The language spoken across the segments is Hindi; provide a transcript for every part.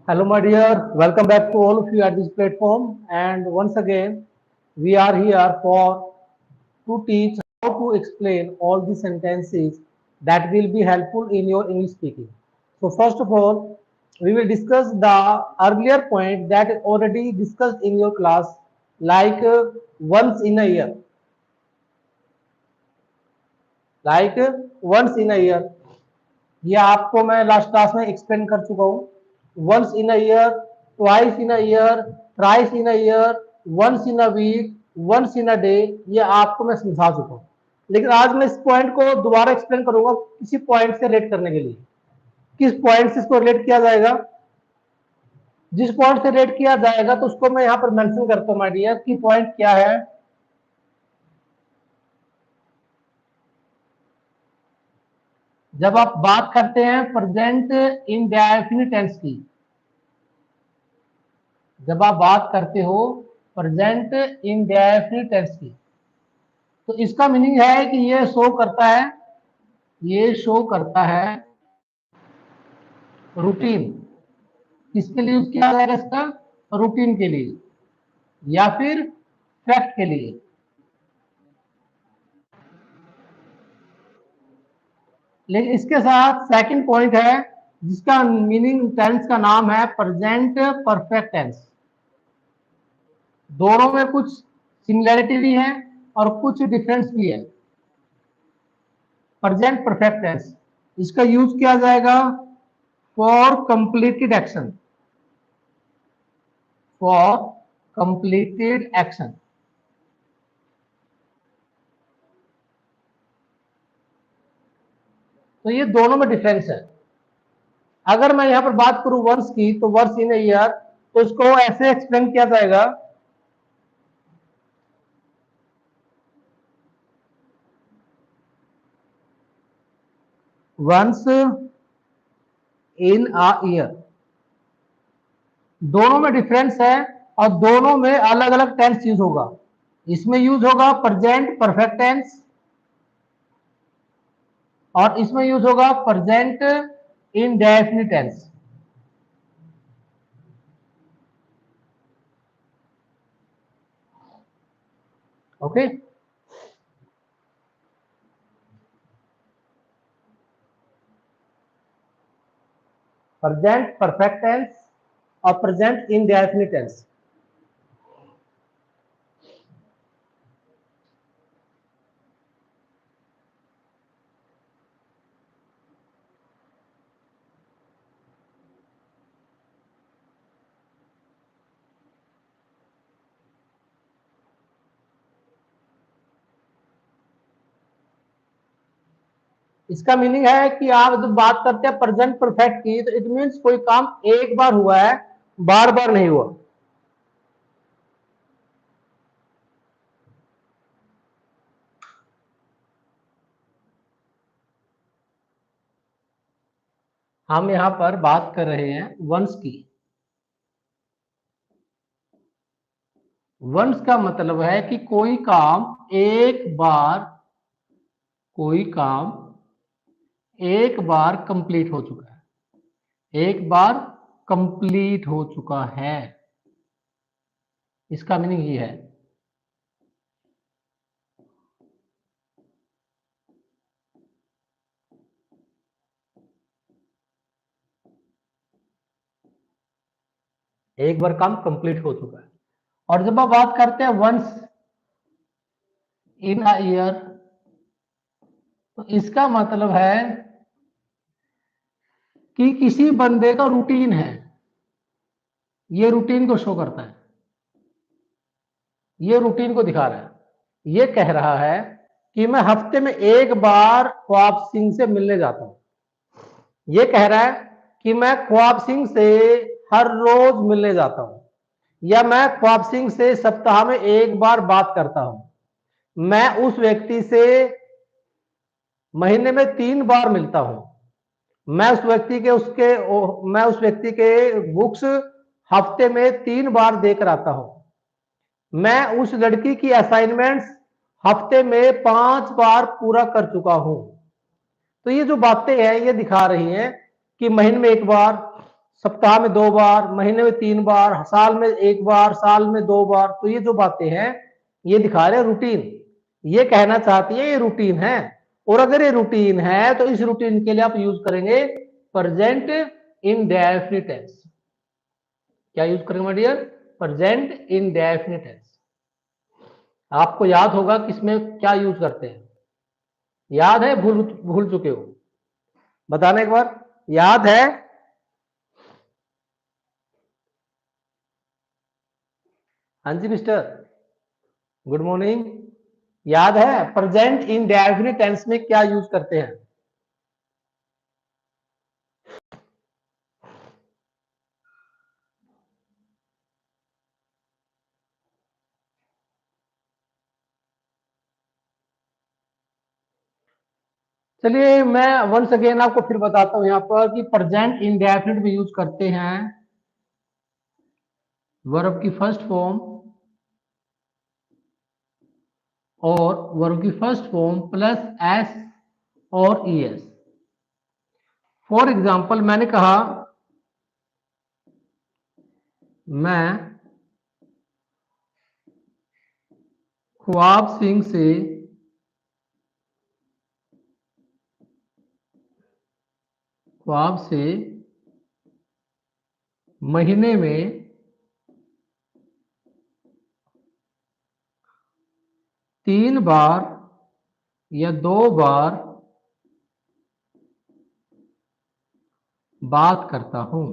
Hello, my dear. Welcome back to all of you at this platform. And once again, we are here for to teach how to explain all the sentences that will be helpful in your English speaking. So, first of all, we will discuss the earlier point that already discussed in your class, like once in a year, like once in a year. ये आपको मैं लास्ट क्लास में एक्सप्लेन कर चुका हूँ. Once in a year, twice in a year, thrice in a year, once in a week, once in a day, ये आपको मैं समझा चुका हूँ. लेकिन आज मैं इस पॉइंट को दोबारा एक्सप्लेन करूंगा किसी पॉइंट से रिलेट करने के लिए. किस पॉइंट से इसको रिलेट किया जाएगा? जिस पॉइंट से रिलेट किया जाएगा तो उसको मैं यहाँ पर मेंशन करता हूँ माय डियर कि पॉइंट क्या है. जब आप बात करते हैं प्रेजेंट इंडेफिनिट टेंस की, जब आप बात करते हो प्रेजेंट इंडेफिनिट टेंस की, तो इसका मीनिंग है कि ये शो करता है रूटीन. किसके लिए यूज किया जाएगा इसका? रूटीन के लिए या फिर फैक्ट के लिए. लेकिन इसके साथ सेकंड पॉइंट है जिसका मीनिंग टेंस का नाम है प्रेजेंट परफेक्ट टेंस. दोनों में कुछ सिमिलैरिटी भी है और कुछ डिफरेंस भी है. प्रेजेंट परफेक्ट टेंस इसका यूज किया जाएगा for completed action, for completed action. तो ये दोनों में डिफरेंस है. अगर मैं यहां पर बात करूं वर्स की, तो वर्स इन ईयर, तो इसको ऐसे एक्सप्लेन किया जाएगा वंस इन अ ईयर. दोनों में डिफरेंस है और दोनों में अलग अलग टेंस यूज होगा. इसमें यूज होगा प्रेजेंट परफेक्ट टेंस और इसमें यूज होगा present indefinite tense. Okay. Present perfect tense और प्रेजेंट इंडेफिनिट टेंस. इसका मीनिंग है कि आप जब बात करते हैं प्रेजेंट परफेक्ट की, तो इट मीन्स कोई काम एक बार हुआ है, बार बार नहीं हुआ. हम यहां पर बात कर रहे हैं वंस की. वंस का मतलब है कि कोई काम एक बार कंप्लीट हो चुका है, एक बार कंप्लीट हो चुका है. इसका मीनिंग ये है. एक बार काम कंप्लीट हो चुका है. और जब आप बात करते हैं वंस इन अ ईयर, तो इसका मतलब है कि किसी बंदे का रूटीन है, ये रूटीन को शो करता है, ये रूटीन को दिखा रहा है. ये कह रहा है कि मैं हफ्ते में एक बार ख्वाब सिंह से मिलने जाता हूं. ये कह रहा है कि मैं ख्वाब सिंह से हर रोज मिलने जाता हूं, या मैं ख्वाब सिंह से सप्ताह में एक बार बात करता हूं. मैं उस व्यक्ति से महीने में 3 बार मिलता हूं. मैं उस व्यक्ति के उसके मैं उस व्यक्ति के बुक्स हफ्ते में 3 बार देकर आता हूं. मैं उस लड़की की असाइनमेंट्स हफ्ते में 5 बार पूरा कर चुका हूं. तो ये जो बातें हैं ये दिखा रही हैं कि महीने में एक बार, सप्ताह में 2 बार, महीने में 3 बार, साल में 1 बार, साल में 2 बार। तो ये जो बातें हैं ये दिखा रहे हैं रूटीन। ये कहना चाहती है ये रूटीन है, और अगर ये रूटीन है तो इस रूटीन के लिए आप यूज करेंगे प्रेजेंट इंडेफिनिट टेंस। क्या यूज करेंगे my dear? Present indefinite tense. आपको याद होगा किसमें क्या यूज करते हैं? याद है? भूल भूल चुके हो? बताना एक बार, याद है? हाँ जी मिस्टर, गुड मॉर्निंग। याद है प्रेजेंट इंडेफिनिट टेंस में क्या यूज करते हैं? चलिए मैं वंस अगेन आपको फिर बताता हूं यहां पर कि प्रेजेंट इंडेफिनिट में यूज करते हैं वर्ब की फर्स्ट फॉर्म और वर्ब की फर्स्ट फॉर्म प्लस एस और ईएस। फॉर एग्जाम्पल मैंने कहा मैं ख्वाब सिंह से महीने में 3 बार या 2 बार बात करता हूं।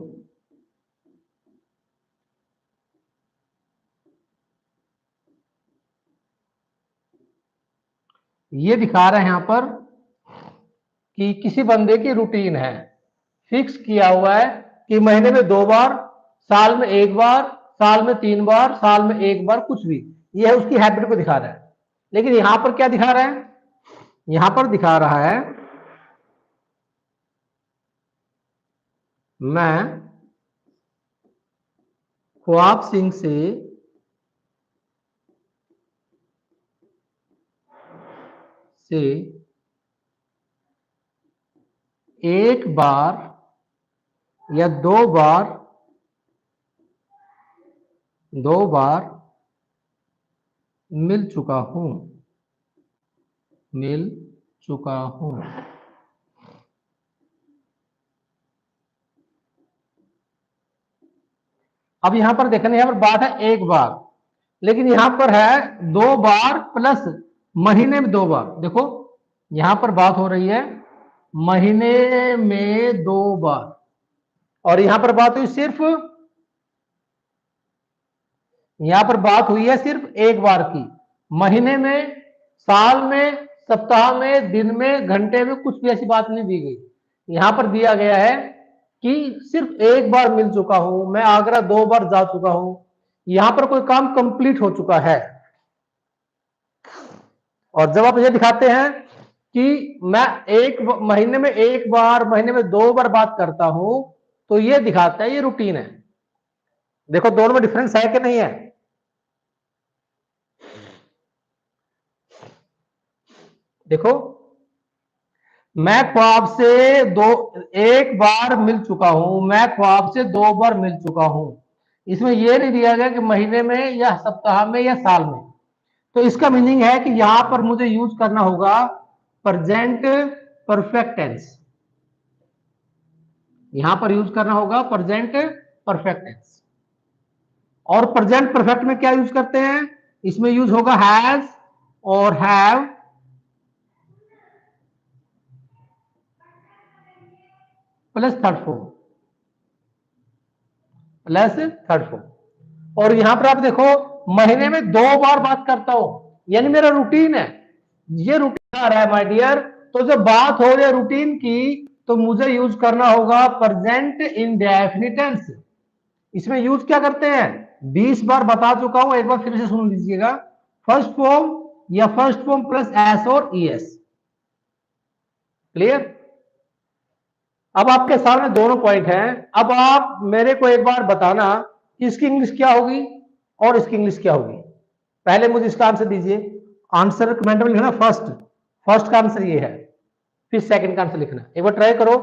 ये दिखा रहे हैं यहां पर कि किसी बंदे की रूटीन है, फिक्स किया हुआ है कि महीने में 2 बार, साल में 1 बार, साल में 3 बार, साल में 1 बार, कुछ भी। ये है उसकी हैबिट को दिखा रहा है। लेकिन यहां पर क्या दिखा रहा है? यहां पर दिखा रहा है मैं ख्वाब सिंह से 1 बार या 2 बार मिल चुका हूं। अब यहां पर देखना, यहां पर बात है 1 बार, लेकिन यहां पर है 2 बार प्लस महीने में 2 बार। देखो यहां पर बात हो रही है महीने में 2 बार, और यहां पर बात हुई सिर्फ, यहां पर बात हुई है सिर्फ 1 बार की। महीने में, साल में, सप्ताह में, दिन में, घंटे में कुछ भी ऐसी बात नहीं दी गई। यहां पर दिया गया है कि सिर्फ 1 बार मिल चुका हूं, मैं आगरा 2 बार जा चुका हूं। यहां पर कोई काम कंप्लीट हो चुका है। और जब आप ये दिखाते हैं कि मैं एक महीने में 1 बार, महीने में 2 बार बात करता हूं, तो ये दिखाता है ये रूटीन है। देखो दोनों में डिफरेंस है कि नहीं है? देखो मैं ख्वाब से 1 बार मिल चुका हूं, मैं ख्वाब से 2 बार मिल चुका हूं। इसमें यह नहीं दिया गया कि महीने में या सप्ताह में या साल में। तो इसका मीनिंग है कि यहां पर मुझे यूज करना होगा प्रेजेंट परफेक्ट टेंस। यहां पर यूज करना होगा प्रेजेंट परफेक्ट टेंस। और प्रेजेंट परफेक्ट में क्या यूज करते हैं? इसमें यूज होगा हैज और हैव प्लस थर्ड फॉर्म, और यहां पर आप देखो महीने में 2 बार बात करता हूं, यानी मेरा रूटीन है। ये रूटीन आ रहा है माय डियर। तो जब बात हो रही है रूटीन की, तो मुझे यूज करना होगा प्रेजेंट इंडेफिनिट टेंस। इसमें यूज क्या करते हैं? 20 बार बता चुका हूं, एक बार फिर से सुन लीजिएगा। फर्स्ट फॉर्म या फर्स्ट फॉर्म प्लस एस और ईएस। क्लियर? अब आपके सामने दोनों पॉइंट हैं। अब आप मेरे को एक बार बताना कि इसकी इंग्लिश क्या होगी और इसकी इंग्लिश क्या होगी। पहले मुझे इसका आंसर दीजिए। आंसर कमेंट में लिखना फर्स्ट, फर्स्ट का आंसर ये है, फिर सेकंड का आंसर लिखना। एक बार ट्राई करो।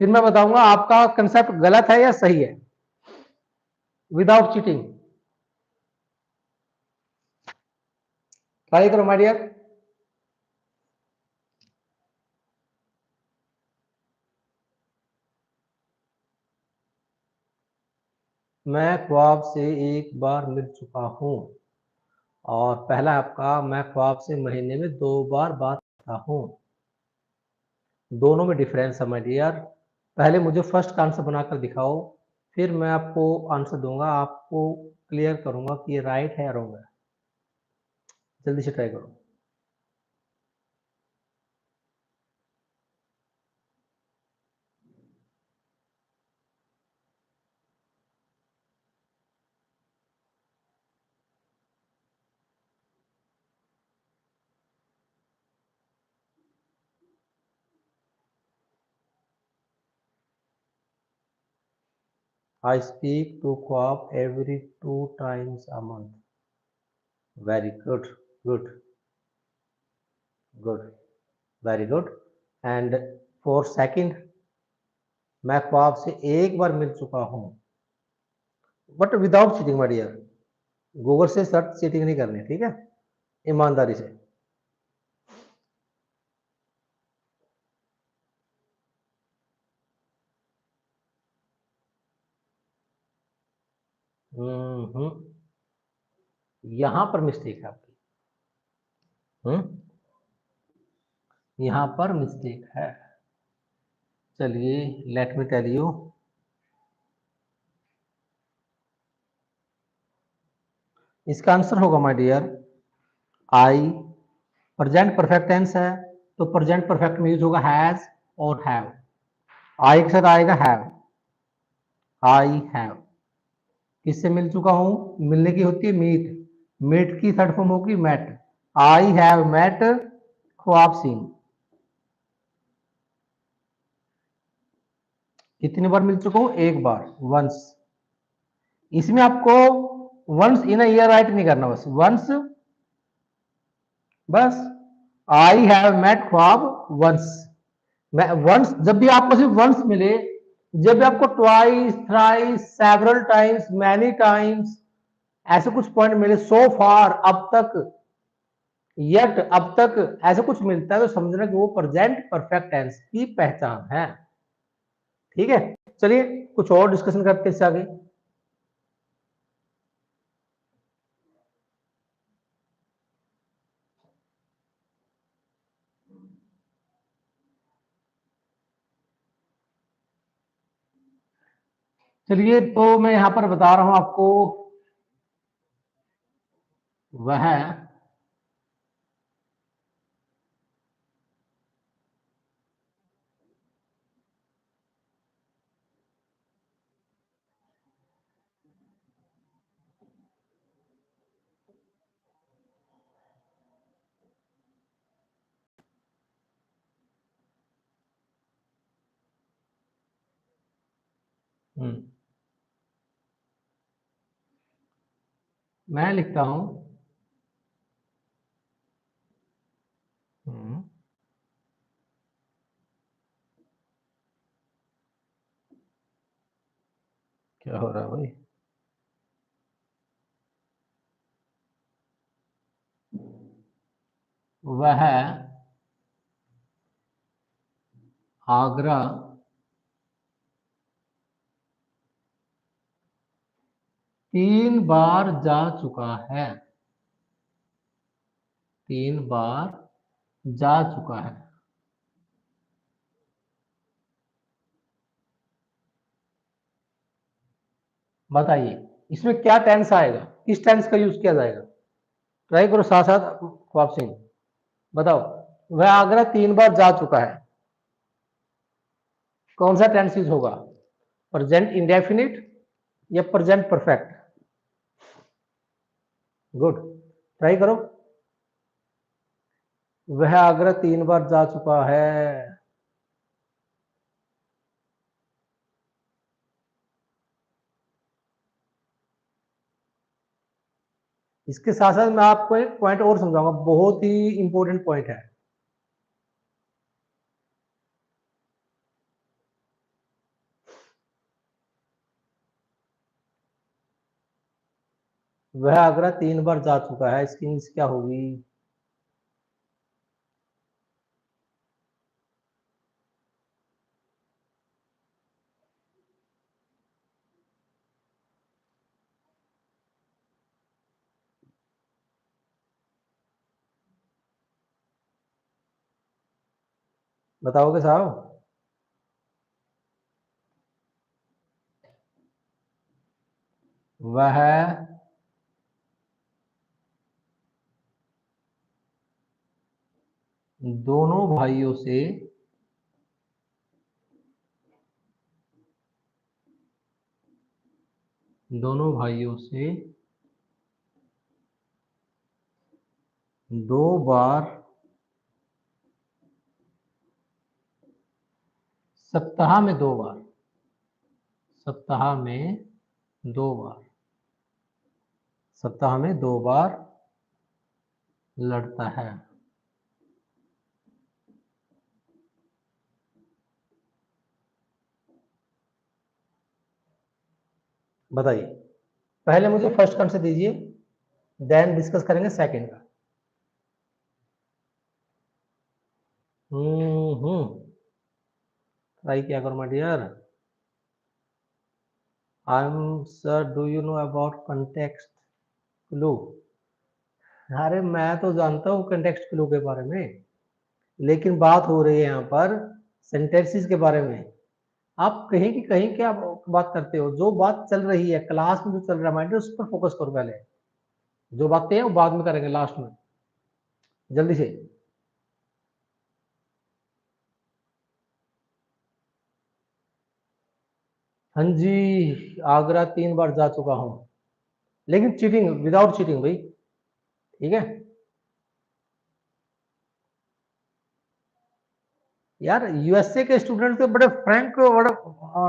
फिर मैं बताऊंगा आपका कंसेप्ट गलत है या सही है, विदाउट चीटिंग। ट्राई करो माय डियर। मैं ख्वाब से एक बार मिल चुका हूं, और पहला आपका मैं ख्वाब से महीने में 2 बार बात करता हूं। दोनों में डिफरेंस है माय डियर। पहले मुझे फर्स्ट का आंसर बनाकर दिखाओ, फिर मैं आपको आंसर दूंगा, आपको क्लियर करूंगा कि ये राइट है या रॉन्ग है। जल्दी से ट्राई करो। I speak to ख्वाब every 2 times a month. Very good, good, good, very good. And for second, मैं ख्वाब से एक बार मिल चुका हूँ, but without cheating my dear. Google से सर्च चीटिंग नहीं करनी, ठीक है, ईमानदारी से। यहां पर मिस्टेक है आपकी। यहां पर मिस्टेक है। चलिए, लेट मी टेल यू। इसका आंसर होगा my dear I. Present perfect tense है, तो प्रेजेंट परफेक्ट में यूज होगा हैज और हैव। आई के साथ आएगा हैव। I have. किससे मिल चुका हूं? मिलने की होती है मीट। मीट की थर्ड फॉर्म होगी मेट। आई हैव मेट ख्वाब सिंह। कितनी बार मिल चुका हूं? एक बार, वंस। इसमें आपको once in a year write नहीं करना, बस वंस, बस। आई हैव मेट ख्वाब वंस। मैं वंस, जब भी आपको सिर्फ वंस मिले, जब भी आपको twice, thrice, several times, many times ऐसे कुछ पॉइंट मिले, सो फार अब तक, येट अब तक, ऐसे कुछ मिलता है, तो समझना कि वो प्रेजेंट परफेक्ट टेंस की पहचान है। ठीक है, चलिए कुछ और डिस्कशन करते हैं इससे आगे। चलिए, तो मैं यहां पर बता रहा हूं आपको, वह मैं लिखता हूं, क्या हो रहा है भाई? वह आगरा 3 बार जा चुका है। 3 बार जा चुका है। बताइए इसमें क्या टेंस आएगा, किस टेंस का यूज किया जाएगा? ट्राई करो साथ साथ ख्वाब सिंह, बताओ। वह आगरा 3 बार जा चुका है, कौन सा टेंस यूज होगा? प्रेजेंट इंडेफिनिट या प्रेजेंट परफेक्ट? गुड, ट्राई करो। वह आगरा 3 बार जा चुका है। इसके साथ साथ मैं आपको एक पॉइंट और समझाऊंगा, बहुत ही इंपॉर्टेंट पॉइंट है। वह आगरा 3 बार जा चुका है, इसकी इंग्लिश क्या होगी? बताओगे साहब? वह दोनों भाइयों से दोनों भाइयों से 2 बार सप्ताह में 2 बार सप्ताह में 2 बार सप्ताह में 2 बार लड़ता है। बताइए, पहले मुझे फर्स्ट कौन से दीजिए, देन डिस्कस करेंगे सेकंड का। ट्राई क्या करो my dear. I am sir, do you know about context clue? अरे मैं तो जानता हूँ कंटेक्स्ट क्लू के बारे में, लेकिन बात हो रही है यहाँ पर सेंटेंसेस के बारे में। आप कहीं की कहीं क्या बात करते हो? जो बात चल रही है क्लास में, जो चल रहा है माइंड, उस पर फोकस करो पहले। जो बातें हैं वो बाद में करेंगे, लास्ट में। जल्दी से। हाँ जी, आगरा 3 बार जा चुका हूँ, लेकिन चीटिंग, विदाउट चीटिंग भाई, ठीक है? यार यूएसए के स्टूडेंट तो बड़े फ्रैंक, बड़े।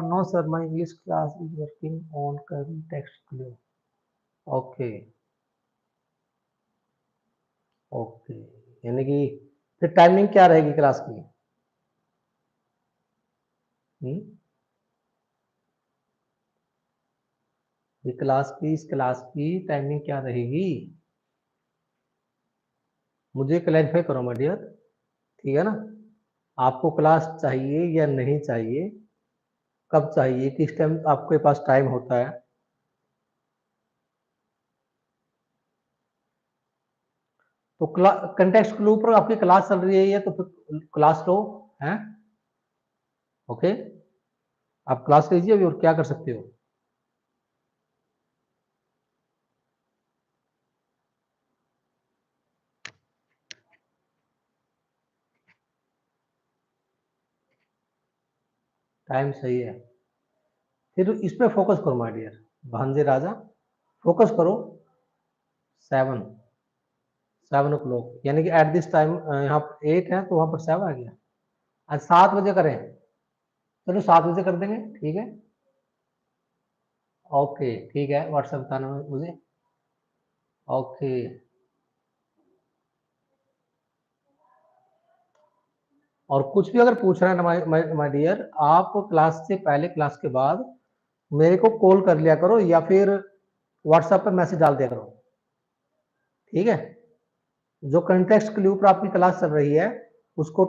No sir, my English class is working on context clue. Okay, okay, यानी कि फिर टाइमिंग क्या रहेगी क्लास की? हम्म? ये क्लास की, इस क्लास की टाइमिंग क्या रहेगी? मुझे क्लैरिफाई करो माय डियर, ठीक है ना? आपको क्लास चाहिए या नहीं चाहिए? कब चाहिए? किस टाइम आपके पास टाइम होता है? तो कंटेक्स्ट क्लू पर आपकी क्लास चल रही है, तो फिर क्लास लो है। ओके, आप क्लास लीजिए अभी, और क्या कर सकते हो? टाइम सही है, फिर इस पे फोकस करो माय डियर, भांजे राजा, फोकस करो। 7 7 o'clock, यानी कि एट दिस टाइम यहाँ पर 8 है, तो वहां पर 7 आ गया। आज 7 बजे करें? चलो 7 बजे कर देंगे, ठीक है? ओके, ठीक है, व्हाट्सएप बताना मुझे। ओके, और कुछ भी अगर पूछ रहा है ना माय डियर, आप क्लास से पहले, क्लास के बाद मेरे को कॉल कर लिया करो, या फिर व्हाट्सएप पे मैसेज डाल दिया करो, ठीक है? जो कंटेक्स्ट क्लू पर आपकी क्लास चल रही है, उसको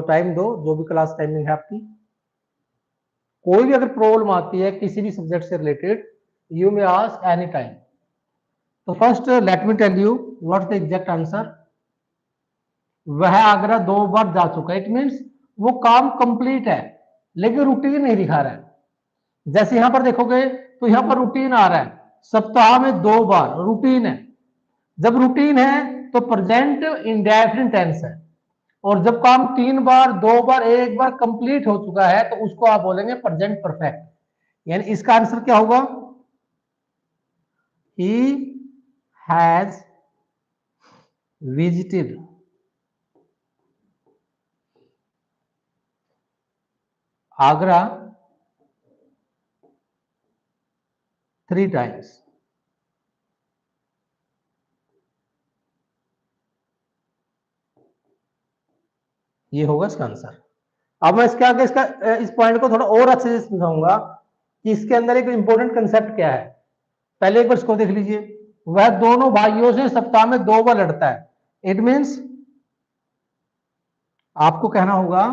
टाइम दो, जो भी क्लास टाइमिंग है आपकी। कोई भी अगर प्रॉब्लम आती है किसी भी सब्जेक्ट से related, you may ask any time. तो first let me tell you what's the exact answer. वह आगरा 2 बार जा चुका है, इट मीन्स वो काम कंप्लीट है, लेकिन रूटीन नहीं दिखा रहा है। जैसे यहां पर देखोगे तो यहां पर रूटीन आ रहा है, सप्ताह में 2 बार रूटीन है। जब रूटीन है तो प्रेजेंट इंडेफिनिट टेंस है, और जब काम 3 बार, 2 बार, 1 बार कंप्लीट हो चुका है, तो उसको आप बोलेंगे प्रेजेंट परफेक्ट। यानी इसका आंसर क्या होगा? ही हैज विजिटेड आगरा 3 times। ये होगा इसका आंसर। अब मैं इसके आगे इसका इस पॉइंट को थोड़ा और अच्छे से समझाऊंगा कि इसके अंदर एक इंपॉर्टेंट कंसेप्ट क्या है। पहले एक बार इसको देख लीजिए। वह दोनों भाइयों से सप्ताह में 2 बार लड़ता है। इट मीन्स आपको कहना होगा,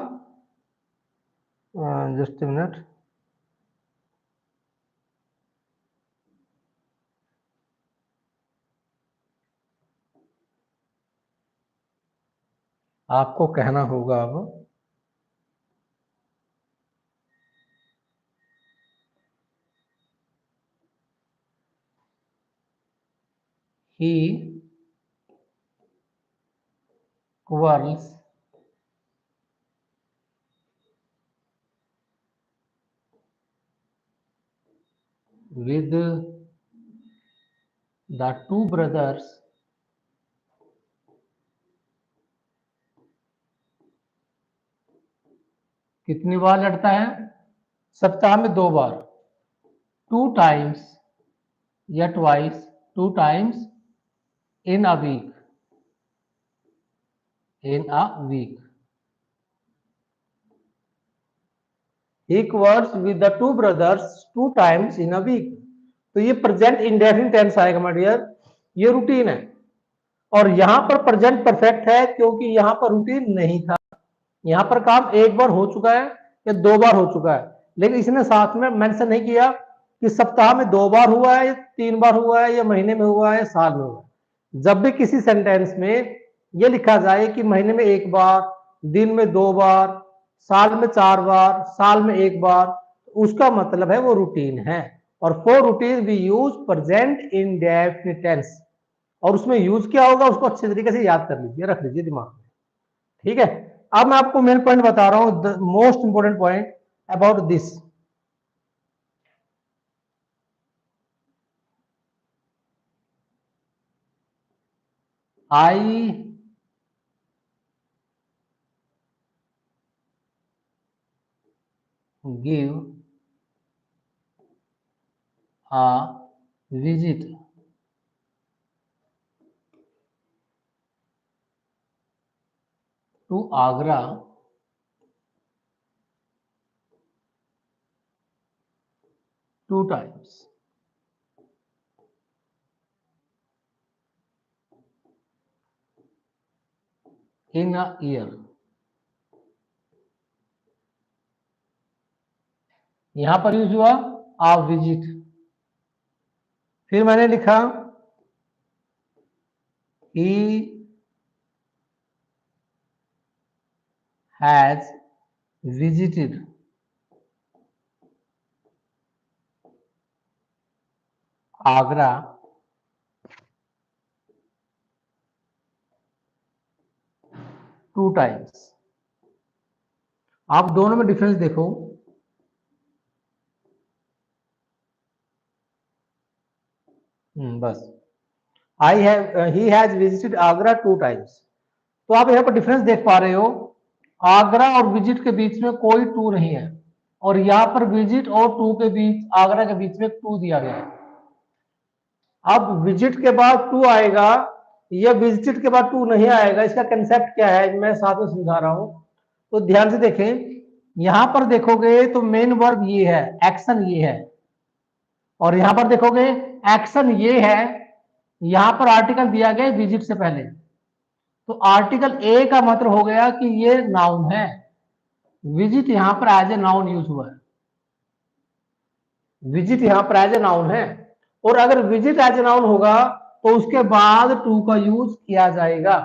जस्ट मिनट, आपको कहना होगा अब ही quarrels with the two brothers कितनी बार लड़ता है? सप्ताह में 2 बार, 2 टाइम्स या twice, 2 times in a week, in a week. He quarrels with the two brothers 2 times in a week। तो ये प्रेजेंट इंडेफिनिट टेंस आएगा माय डियर, ये रूटीन है। और यहां पर प्रेजेंट परफेक्ट है क्योंकि यहां पर रूटीन नहीं था, यहां पर काम 1 बार हो चुका है या 2 बार हो चुका है, लेकिन इसने साथ में मेंशन नहीं किया कि सप्ताह में 2 बार हुआ है या 3 बार हुआ है या महीने में हुआ है, साल में हुआ है। जब भी किसी सेंटेंस में ये लिखा जाए कि महीने में 1 बार, दिन में 2 बार, साल में 4 बार, साल में 1 बार, उसका मतलब है वो रूटीन है। और for routine we use present indefinite tense. और उसमें यूज क्या होगा उसको अच्छे तरीके से याद कर लीजिए, रख लीजिए दिमाग में। ठीक है, अब मैं आपको मेन पॉइंट बता रहा हूं, the most important point about this. I give a visit to Agra two times in a year. यहां पर यूज हुआ आ विजिट, फिर मैंने लिखा he has visited Agra two times. आप दोनों में डिफरेंस देखो, बस I have he has visited Agra 2 times. तो आप यहाँ पर डिफरेंस देख पा रहे हो, आगरा और विजिट के बीच में कोई टू नहीं है, और यहाँ पर विजिट और टू के बीच, आगरा के बीच में टू दिया गया है। अब विजिट के बाद टू आएगा या विजिटेड के बाद टू नहीं आएगा, इसका कंसेप्ट क्या है मैं साथ में समझा रहा हूं। तो ध्यान से देखें, यहां पर देखोगे तो मेन वर्ब ये है, एक्शन ये है, और यहां पर देखोगे एक्शन ये है, यहां पर आर्टिकल दिया गया विजिट से पहले। तो आर्टिकल ए का मतलब हो गया कि ये नाउन है, विजिट यहां पर एज ए नाउन यूज हुआ है, विजिट यहां पर एज ए नाउन है। और अगर विजिट एज ए नाउन होगा तो उसके बाद टू का यूज किया जाएगा।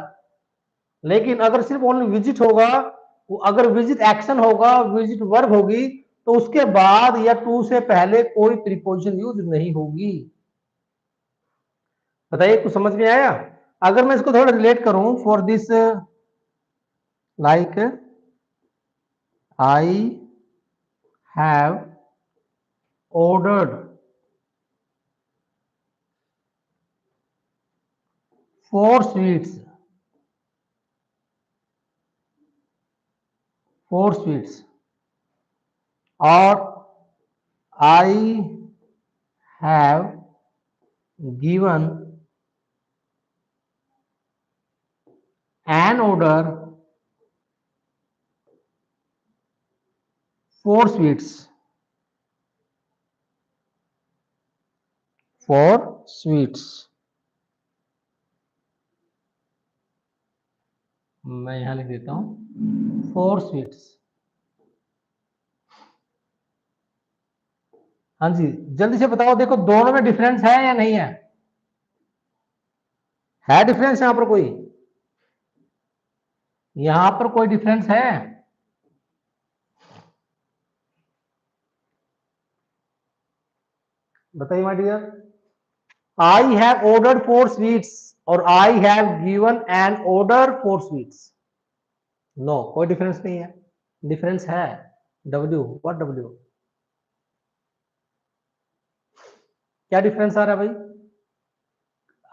लेकिन अगर सिर्फ ओनली विजिट होगा, अगर विजिट एक्शन होगा, विजिट वर्ब होगी, तो उसके बाद या टू से पहले कोई प्रीपोजिशन यूज नहीं होगी। बताइए कुछ समझ में आया? अगर मैं इसको थोड़ा रिलेट करूं, for this like I have ordered 4 sweets, 4 sweets, or I have given an order 4 sweets, 4 sweets। मैं यहां लिख देता हूं 4 स्वीट्स। हाँ जी, जल्दी से बताओ, देखो दोनों में डिफरेंस है या नहीं है? है डिफरेंस यहां पर कोई? यहां पर कोई डिफरेंस है? बताइए my dear. I have ordered 4 sweets और I have given an order 4 sweets. No, कोई डिफरेंस नहीं है। डिफरेंस है। W, what W? क्या डिफरेंस आ रहा है भाई?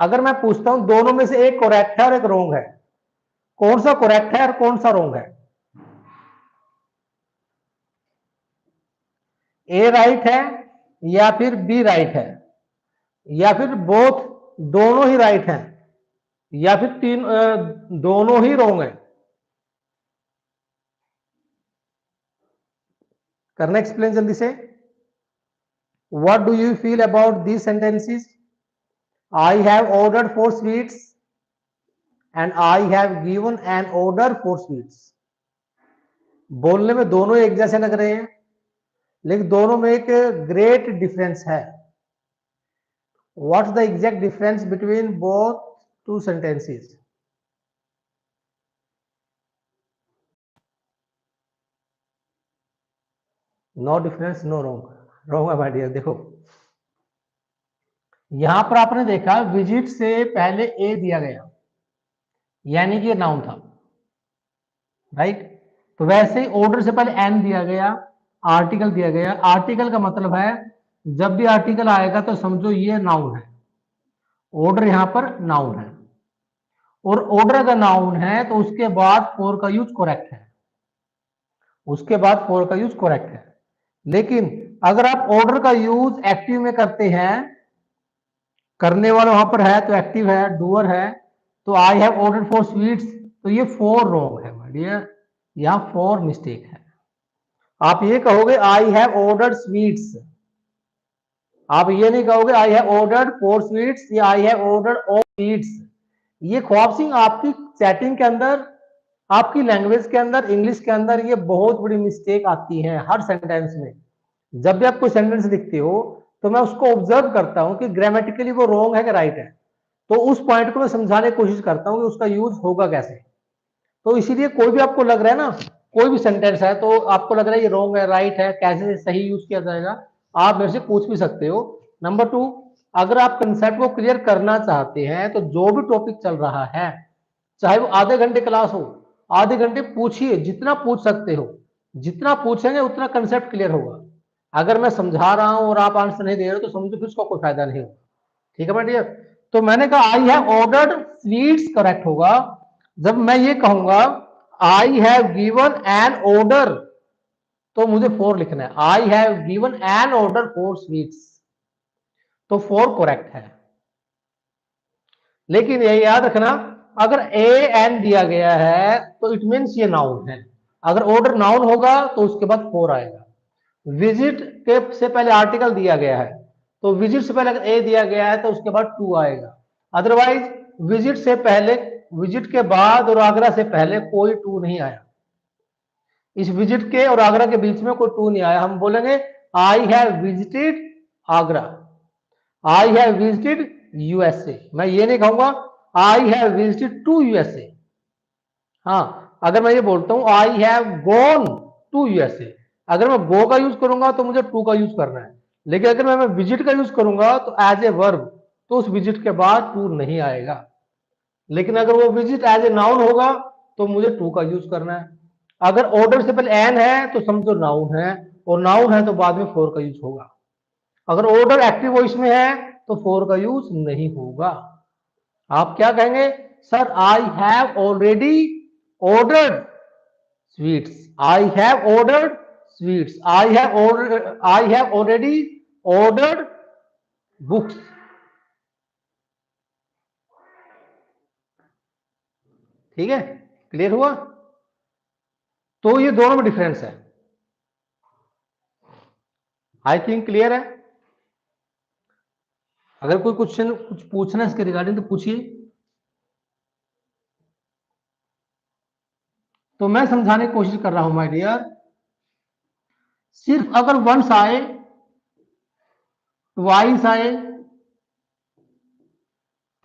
अगर मैं पूछता हूं दोनों में से एक करेक्ट है और एक रॉन्ग है, कौन सा करेक्ट है और कौन सा रॉन्ग है? ए राइट है या फिर बी राइट है, या फिर बोथ, दोनों ही राइट हैं, या फिर दोनों ही रॉन्ग है? करना एक्सप्लेन जल्दी से। What do you feel about these sentences? I have ordered 4 sweets and I have given an order 4 sweets. बोलने में दोनों एक जैसे लग रहे हैं, लेकिन दोनों में एक ग्रेट डिफरेंस है। What's the exact difference between both two sentences? No difference, no wrong. Wrong है माय डियर। देखो यहां पर आपने देखा विजिट से पहले ए दिया गया, यानी कि ये नाउन था, राइट? तो वैसे ही ऑर्डर से पहले एन दिया गया, आर्टिकल दिया गया। आर्टिकल का मतलब है जब भी आर्टिकल आएगा तो समझो ये नाउन है। ऑर्डर यहां पर नाउन है, और ऑर्डर अगर नाउन है तो उसके बाद फोर का यूज करेक्ट है। उसके बाद फोर का यूज करेक्ट है। लेकिन अगर आप ऑर्डर का यूज एक्टिव में करते हैं, करने वाला वहां पर है तो एक्टिव है, डूअर है, तो आई हैव ऑर्डर 4 स्वीट्स, तो ये 4 रॉन्ग है माय डियर, यहां 4 मिस्टेक है। आप ये कहोगे आई हैव ऑर्डर्ड स्वीट्स, आप ये नहीं कहोगे आई हैव ऑर्डर्ड 4 स्वीट्स या आई हैव ऑर्डर्ड ऑल स्वीट्स। ये ख्वाब सिंह आपकी चैटिंग के अंदर, आपकी लैंग्वेज के अंदर, इंग्लिश के अंदर ये बहुत बड़ी मिस्टेक आती है हर सेंटेंस में। जब भी आप कोई सेंटेंस लिखते हो तो मैं उसको ऑब्जर्व करता हूं कि ग्रामेटिकली वो रॉन्ग है कि राइट है, तो उस पॉइंट को मैं समझाने की कोशिश करता हूं कि उसका यूज होगा कैसे। तो इसीलिए कोई भी आपको लग रहा है ना, कोई भी सेंटेंस है तो आपको लग रहा है ये रॉन्ग है राइट है, कैसे सही यूज किया जाएगा, आप मेरे से पूछ भी सकते हो। नंबर 2, अगर आप कंसेप्ट को क्लियर करना चाहते हैं तो जो भी टॉपिक चल रहा है, चाहे वो आधे घंटे क्लास हो, आधे घंटे पूछिए, जितना पूछ सकते हो। जितना पूछेंगे उतना कंसेप्ट क्लियर होगा। अगर मैं समझा रहा हूं और आप आंसर नहीं दे रहे हो तो समझो फिर उसका कोई फायदा नहीं होगा। ठीक है डियर? तो मैंने कहा आई हैव ऑर्डर्ड स्वीट्स करेक्ट होगा जब मैं ये कहूंगा I have given an order, तो मुझे 4 लिखना है। I have given an order 4 sweets, तो 4 करेक्ट है। लेकिन ये याद रखना, अगर ए एन दिया गया है तो इट मीन्स ये नाउन है। अगर ऑर्डर नाउन होगा तो उसके बाद 4 आएगा। विजिट के से पहले आर्टिकल दिया गया है, तो विजिट से पहले अगर ए दिया गया है तो उसके बाद 2 आएगा। अदरवाइज विजिट से पहले, विजिट के बाद और आगरा से पहले कोई 2 नहीं आया। इस विजिट के और आगरा के बीच में कोई 2 नहीं आया। हम बोलेंगे I have visited Agra, I have visited USA. मैं ये नहीं कहूंगा I have visited to USA. हाँ, अगर मैं ये बोलता हूं I have gone to USA, अगर मैं गो का यूज करूंगा तो मुझे टू का यूज करना है। लेकिन अगर मैं विजिट का यूज करूंगा तो एज ए वर्ब, तो उस विजिट के बाद टू नहीं आएगा। लेकिन अगर वो विजिट एज ए नाउन होगा तो मुझे टू का यूज करना है। अगर ऑर्डर से पहले एन है तो समझो नाउन है, और नाउन है तो बाद में 4 का यूज होगा। अगर ऑर्डर एक्टिव वॉइस में है तो 4 का यूज नहीं होगा। आप क्या कहेंगे? Sir I have already ordered sweets, I have ordered sweets, I have already ordered books. ठीक है, क्लियर हुआ? तो ये दोनों में डिफरेंस है। आई थिंक क्लियर है। अगर कोई क्वेश्चन कुछ पूछना है इसके रिगार्डिंग तो पूछिए। तो मैं समझाने की कोशिश कर रहा हूं माय डियर, सिर्फ अगर वंस आए, ट्वाइस आए,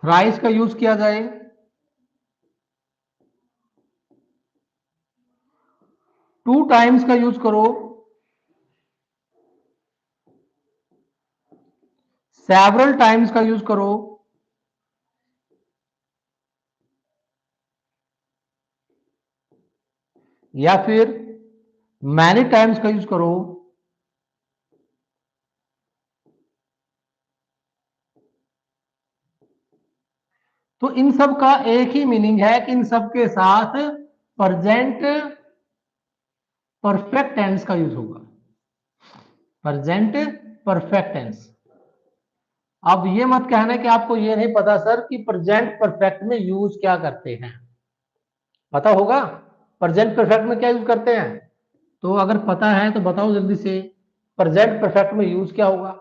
थ्राइस का यूज किया जाए, टू टाइम्स का यूज करो, सेवरल टाइम्स का यूज करो, या फिर मैनी टाइम्स का यूज करो, तो इन सब का एक ही मीनिंग है कि इन सब के साथ प्रेजेंट परफेक्ट टेंस का यूज होगा, प्रेजेंट परफेक्ट टेंस। अब ये मत कहना कि आपको ये नहीं पता सर कि प्रेजेंट परफेक्ट में यूज क्या करते हैं, पता होगा प्रेजेंट परफेक्ट में क्या यूज करते हैं? तो अगर पता है तो बताओ जल्दी से, प्रेजेंट परफेक्ट में यूज क्या होगा?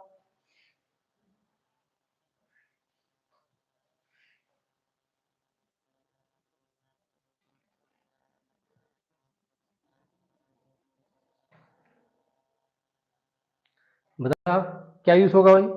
बताओ क्या यूज होगा भाई?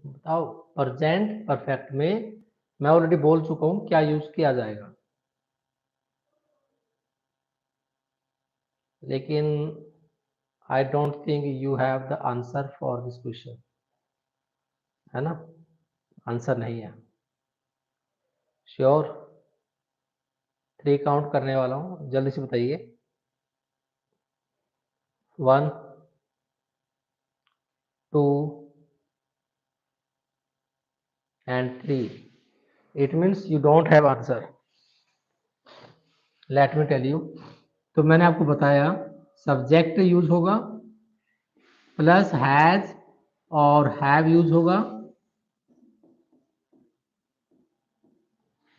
बताओ प्रेजेंट परफेक्ट में मैं ऑलरेडी बोल चुका हूं क्या यूज किया जाएगा, लेकिन I don't think you have the answer for this question, है ना? आंसर नहीं है। श्योर? 3 काउंट करने वाला हूं, जल्दी से बताइए। 1, 2 and 3। It means you don't have answer। Let me tell you। तो मैंने आपको बताया सब्जेक्ट यूज होगा, प्लस हैज और हैव यूज होगा,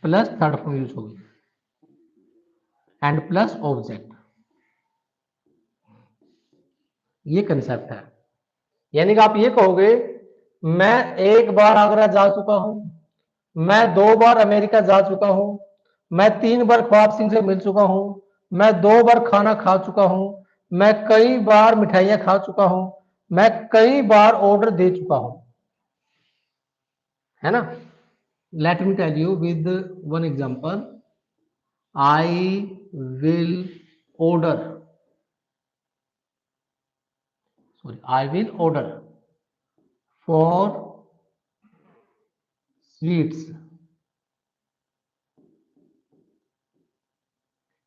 प्लस थर्ड फॉर्म यूज होगी, एंड प्लस ऑब्जेक्ट। ये कंसेप्ट है। यानी कि आप ये कहोगे मैं एक बार आगरा जा चुका हूं, मैं 2 बार अमेरिका जा चुका हूं, मैं 3 बार ख्वाब सिंह से मिल चुका हूं, मैं 2 बार खाना खा चुका हूं, मैं कई बार मिठाइयां खा चुका हूं, मैं कई बार ऑर्डर दे चुका हूं, है ना? Let me tell you with one example. I will order, sorry, I will order for sweets.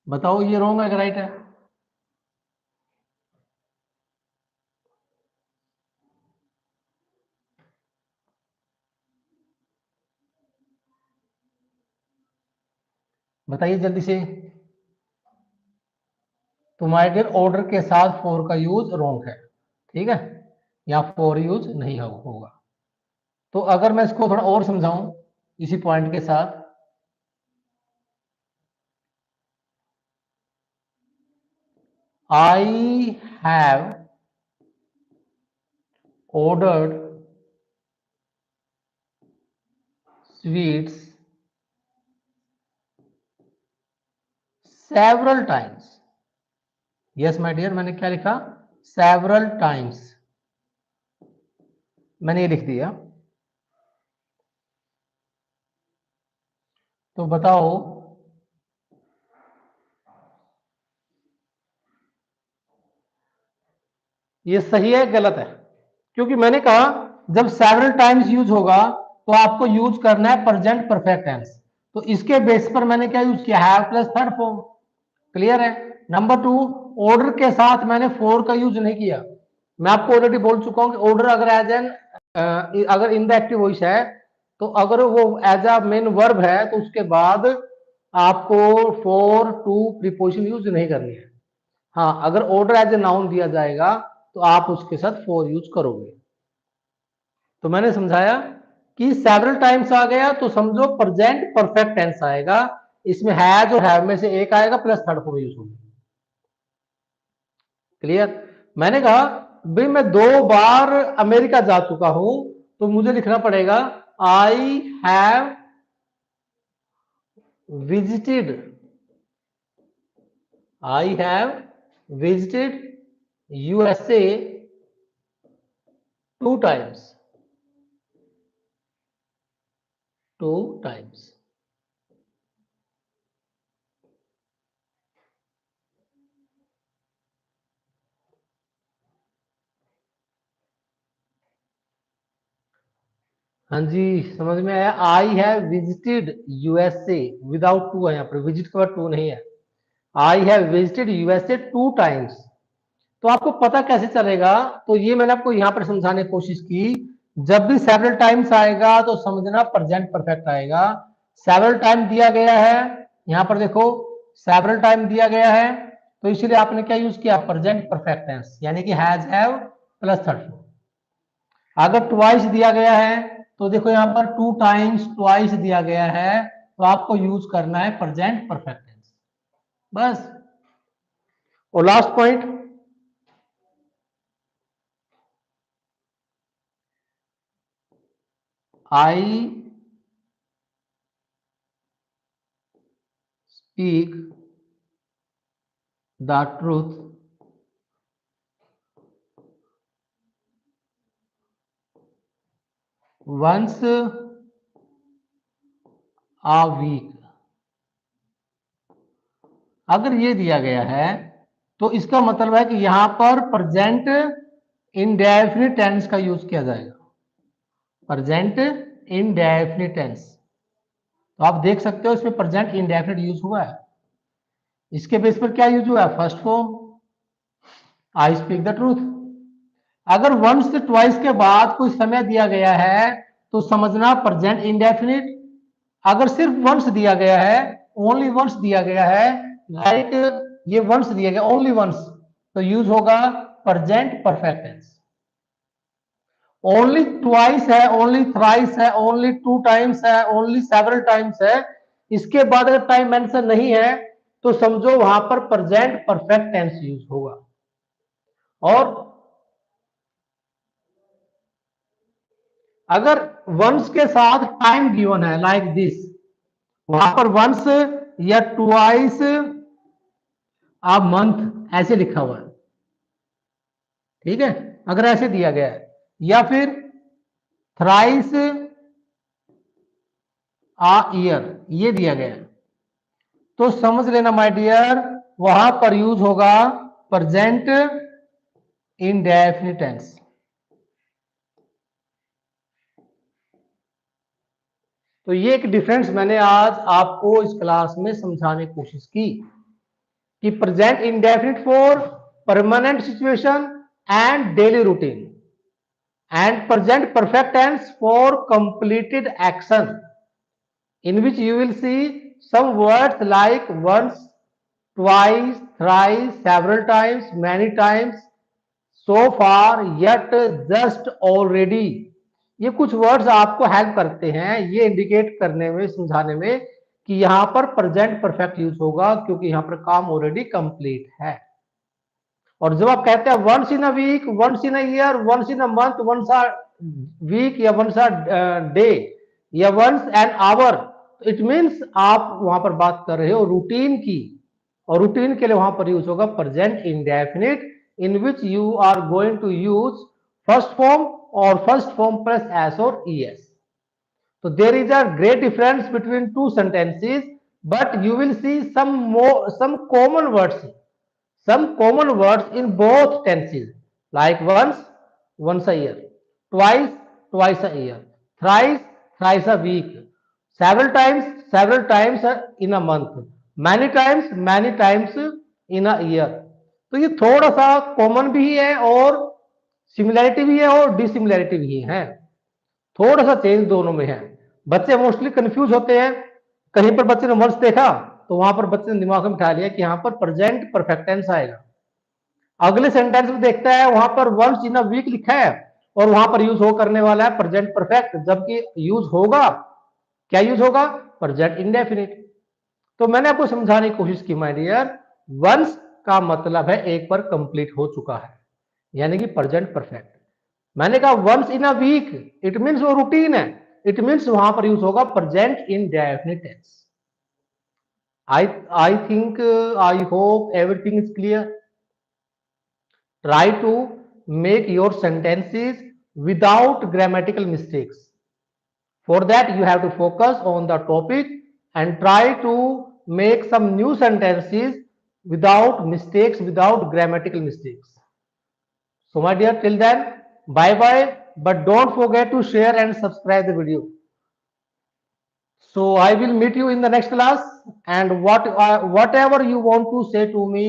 बताओ ये रॉन्ग है कि राइट है? बताइए जल्दी से। तुम्हारे डियर ऑर्डर के साथ फॉर का यूज रॉन्ग है, ठीक है? या फॉर यूज नहीं होगा। तो अगर मैं इसको थोड़ा और समझाऊं इसी पॉइंट के साथ, I have ordered sweets several times. Yes my dear, मैंने क्या लिखा? सेवरल टाइम्स, मैंने ये लिख दिया। तो बताओ ये सही है गलत है? क्योंकि मैंने कहा जब सेवरल टाइम्स यूज होगा तो आपको यूज करना है प्रेजेंट परफेक्ट टेंस, तो इसके बेस पर मैंने क्या यूज किया? Have plus third form. Clear है? नंबर 2, ऑर्डर के साथ मैंने फॉर का यूज नहीं किया। मैं आपको ऑलरेडी बोल चुका हूं कि ऑर्डर अगर एज एन अगर इन द एक्टिव वॉइस है, तो अगर वो एज अ मेन वर्ब है तो उसके बाद आपको फॉर टू प्रीपोजिशन यूज नहीं करनी है। हाँ, अगर ऑर्डर एज ए नाउन दिया जाएगा तो आप उसके साथ फॉर यूज करोगे। तो मैंने समझाया कि सेवरल टाइम्स आ गया तो समझो प्रेजेंट परफेक्ट टेंस आएगा, इसमें हैज और हैव में से एक आएगा प्लस थर्ड फॉर्म यूज होगी। क्लियर। मैंने कहा भाई मैं 2 बार अमेरिका जा चुका हूं, तो मुझे लिखना पड़ेगा I have visited, I have visited USA 2 times, 2 times. हाँ जी, समझ में आया। I have visited USA, without to है यहाँ पर, विजिट के बाद टू नहीं है। I have visited USA 2 times. तो आपको पता कैसे चलेगा, तो ये मैंने आपको यहाँ पर समझाने की कोशिश की। जब भी सेवरल टाइम्स आएगा तो समझना प्रेजेंट परफेक्ट आएगा। सेवरल टाइम दिया गया है, यहाँ पर देखो सेवरल टाइम दिया गया है, तो इसलिए आपने क्या यूज किया, प्रेजेंट परफेक्ट टेंस, यानी कि has have plus third form. अगर ट्वाइस दिया गया है तो देखो यहाँ पर 2 टाइम्स ट्वाइस दिया गया है, तो आपको यूज करना है प्रेजेंट परफेक्ट टेंस, बस। और last point, I speak the truth once a week. अगर ये दिया गया है तो इसका मतलब है कि यहां पर प्रेजेंट इंडेफिनिट टेंस का यूज किया जाएगा, प्रेजेंट इंडेफिनिट टेंस। तो आप देख सकते हो इसमें प्रेजेंट इंडेफिनिट यूज हुआ है। इसके बेस पर क्या यूज हुआ है, first form I speak the truth. अगर वंस ट्वाइस के बाद कोई समय दिया गया है तो समझना प्रेजेंट इंडेफिनिट। अगर सिर्फ वंस दिया गया है, ओनली वंस दिया गया है, लाइक ये वंस दिया गया ओनली वंस, तो यूज होगा present perfect tense. Only twice है, ओनली थ्राइस है, ओनली 2 टाइम्स है, ओनली सेवरल टाइम्स है, इसके बाद अगर टाइम मेंशन नहीं है तो समझो वहां पर प्रेजेंट परफेक्ट टेंस यूज होगा। और अगर वंस के साथ टाइम गिवन है लाइक दिस, वहां पर वंस या ट्वाइस आ मंथ ऐसे लिखा हुआ है, ठीक है, अगर ऐसे दिया गया है, या फिर थ्राइस आ ईयर ये दिया गया है, तो समझ लेना माय डियर वहां पर यूज होगा प्रेजेंट इंडेफिनिट टेंस। तो ये एक डिफरेंस मैंने आज आपको इस क्लास में समझाने की कोशिश की कि present indefinite for permanent situation and daily routine, and present perfect tense for completed action, in which you will see some words like once, twice, thrice, several times, many times, so far, yet, just, already। ये कुछ वर्ड्स आपको हेल्प करते हैं ये इंडिकेट करने में, समझाने में कि यहां पर प्रेजेंट परफेक्ट यूज होगा, क्योंकि यहां पर काम ऑलरेडी कंप्लीट है। और जब आप कहते हैं once in a week, once in a year, once in a month, once a week या वंस अ डे या once an hour, it means आप वहां पर बात कर रहे हो रूटीन की, और रूटीन के लिए वहां पर यूज होगा present indefinite, in which you are going to use first form और फर्स्ट फॉर्म प्लस एस और ES. So there is a great difference between two sentences, but you will see some common words, in both tenses, like once, once a year, twice, twice a year, thrice, thrice a week, several times in a month, many times in a year। तो ये थोड़ा सा कॉमन भी है और सिमिलैरिटी भी है और डिसिमिलैरिटी भी है, थोड़ा सा चेंज दोनों में है। बच्चे मोस्टली कंफ्यूज होते हैं, कहीं पर बच्चे ने वंस देखा तो वहां पर बच्चे ने दिमाग में बिठा लिया कि यहां पर प्रेजेंट परफेक्ट टेंस आएगा, अगले सेंटेंस में देखता है वहां पर वंस इन अ वीक लिखा है और वहां पर यूज हो करने वाला है प्रेजेंट परफेक्ट, जबकि यूज होगा क्या, यूज होगा प्रेजेंट इंडेफिनिट। तो मैंने आपको समझाने की कोशिश की माय डियर, वंस का मतलब है एक पर कंप्लीट हो चुका है, यानी कि प्रेजेंट परफेक्ट। मैंने कहा once in a week, it means वो रूटीन है, इट मीन्स वहां पर यूज होगा present indefinite tense. I think I hope everything is clear. Try to make your sentences without grammatical mistakes. For that you have to focus on the topic and try to make some new sentences without mistakes, without grammatical mistakes. So my dear, till then, bye bye, but don't forget to share and subscribe the video. So I will meet you in the next class, and whatever you want to say to me,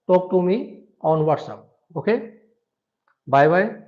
talk to me on WhatsApp. Okay, bye bye.